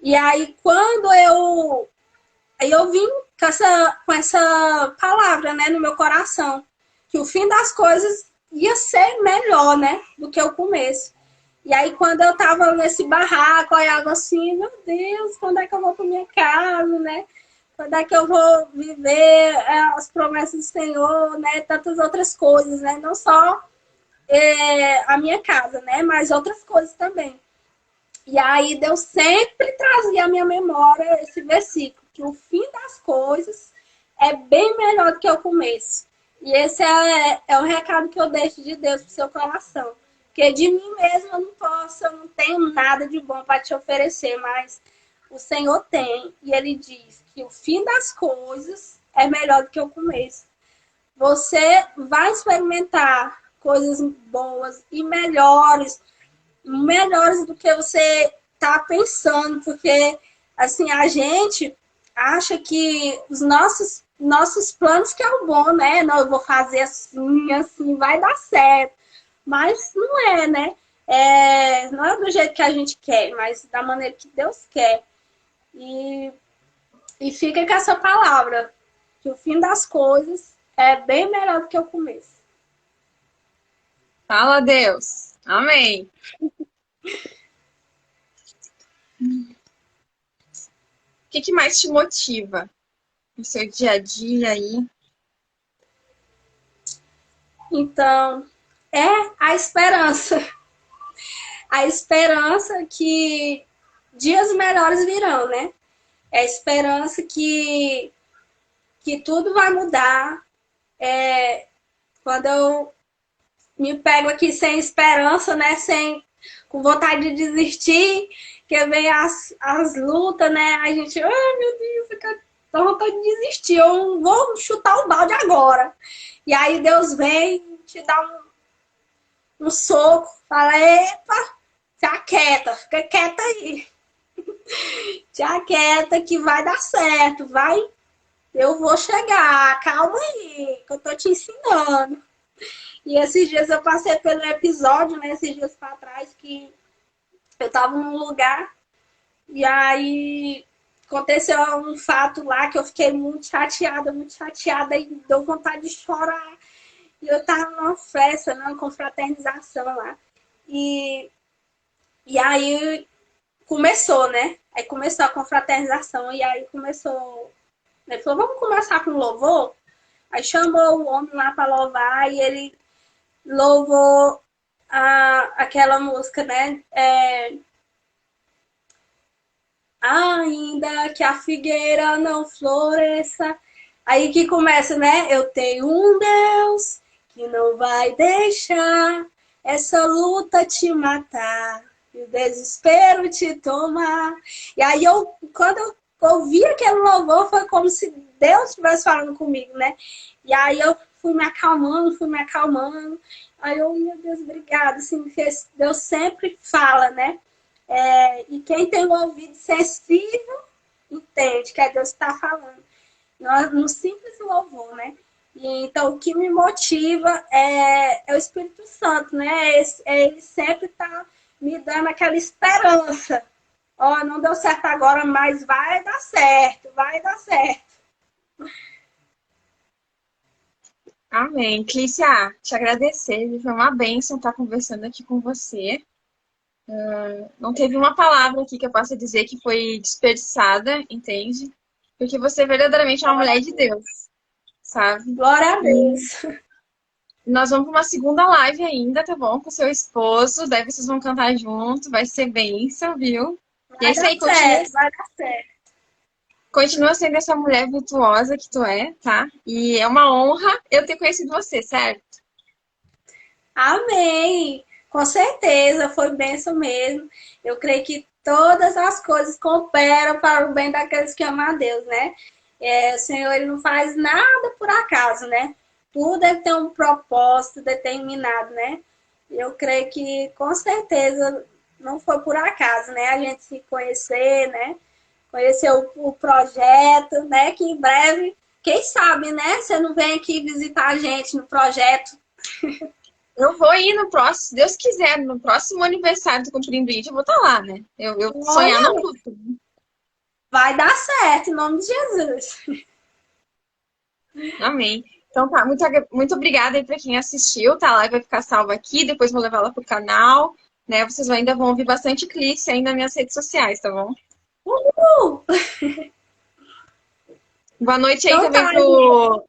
E aí quando eu vim com essa palavra, né, no meu coração, que o fim das coisas ia ser melhor, né, do que o começo. E aí, quando eu tava nesse barraco, eu olhava assim: meu Deus, quando é que eu vou pra minha casa, né? quando é que eu vou viver as promessas do Senhor, né? Tantas outras coisas, né? Não só a minha casa, né? Mas outras coisas também. E aí Deus sempre trazia à minha memória esse versículo, que o fim das coisas é bem melhor do que o começo. E esse é o recado que eu deixo de Deus pro seu coração. Porque de mim mesmo eu não posso, eu não tenho nada de bom para te oferecer, mas o Senhor tem. E Ele diz que o fim das coisas é melhor do que o começo. Você vai experimentar coisas boas e melhores do que você tá pensando, porque assim, a gente acha que os nossos planos que é o bom, né? Não, eu vou fazer assim, vai dar certo. Mas não é, né? Não é do jeito que a gente quer, mas da maneira que Deus quer. E fica com essa palavra, que o fim das coisas é bem melhor do que o começo. Fala, Deus. Amém. O que mais te motiva no seu dia a dia aí? Então, é a esperança. A esperança que dias melhores virão, né? É a esperança que tudo vai mudar. Quando eu me pego aqui sem esperança, né? Com vontade de desistir, que vem as lutas, né? A gente, ai meu Deus, eu tô vontade de desistir, eu vou chutar o balde agora. E aí Deus vem, te dá um soco, fala, epa, se aquieta, fica quieta aí. Te aquieta que vai dar certo, eu vou chegar, calma aí, que eu tô te ensinando. E esses dias eu passei pelo episódio, né, esses dias pra trás, que eu tava num lugar e aí aconteceu um fato lá que eu fiquei muito chateada e deu vontade de chorar. E eu tava numa festa, numa confraternização lá. E aí começou, né? Aí começou a confraternização e aí começou... Ele falou, vamos começar com louvor? Aí chamou o homem lá para louvar e ele louvou aquela música, né? Ainda que a figueira não floresça. Aí que começa, né? Eu tenho um Deus que não vai deixar essa luta te matar e o desespero te tomar. E aí quando eu ouvi aquele louvor, foi como se Deus estivesse falando comigo, né? E aí eu fui me acalmando. Aí eu, meu Deus, obrigada. Assim, Deus sempre fala, né? E quem tem o ouvido sensível entende que é Deus que está falando. No simples louvor, né? E, então, o que me motiva é o Espírito Santo, né? Ele sempre está me dando aquela esperança. Ó, não deu certo agora, mas vai dar certo, vai dar certo. Amém. Clícia, te agradecer. Foi uma bênção estar conversando aqui com você. Não teve uma palavra aqui que eu possa dizer que foi desperdiçada, entende? Porque você verdadeiramente é uma mulher de Deus, sabe? Glória a Deus. Nós vamos para uma segunda live ainda, tá bom? Com seu esposo. Daí vocês vão cantar junto. Vai ser bênção, viu? E é isso aí, vai dar certo. Continua sendo essa mulher virtuosa que tu é, tá? E é uma honra eu ter conhecido você, certo? Amém! Com certeza, foi bênção mesmo. Eu creio que todas as coisas cooperam para o bem daqueles que amam a Deus, né? O Senhor, Ele não faz nada por acaso, né? Tudo Ele tem um propósito determinado, né? Eu creio que, com certeza, não foi por acaso, né? A gente se conhecer, né? Conhecer o projeto, né? Que em breve, quem sabe, né? Você não vem aqui visitar a gente no projeto. Eu vou ir no próximo, se Deus quiser, no próximo aniversário do Cumprindo It, eu vou estar lá, né? Eu sonhar não custa. Vai dar certo, em nome de Jesus. Amém. Então tá, muito obrigada aí pra quem assistiu, tá? A live vai ficar salva aqui, depois vou levar ela pro canal, né? Vocês ainda vão ouvir bastante Clícia aí nas minhas redes sociais, tá bom? Uhul! Boa noite aí Então também tá,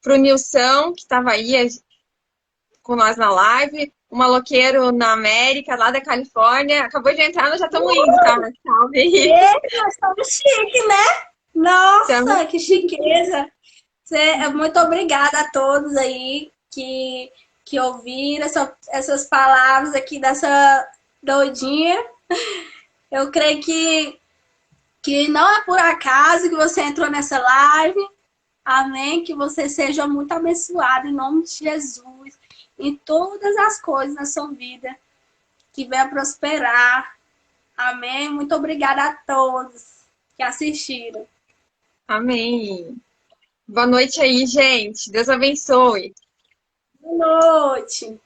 pro Nilson, que estava aí com nós na live. O maloqueiro na América, lá da Califórnia. Acabou de entrar, nós já estamos indo, tá? Mas salve aí. nós estamos chique, né? Tamo- Nossa, que chiqueza. Muito obrigada a todos aí que ouviram essas palavras aqui dessa doidinha. Eu creio que não é por acaso que você entrou nessa live. Amém. Que você seja muito abençoado em nome de Jesus. Em todas as coisas na sua vida. Que venha prosperar. Amém. Muito obrigada a todos que assistiram. Amém. Boa noite aí, gente. Deus abençoe. Boa noite.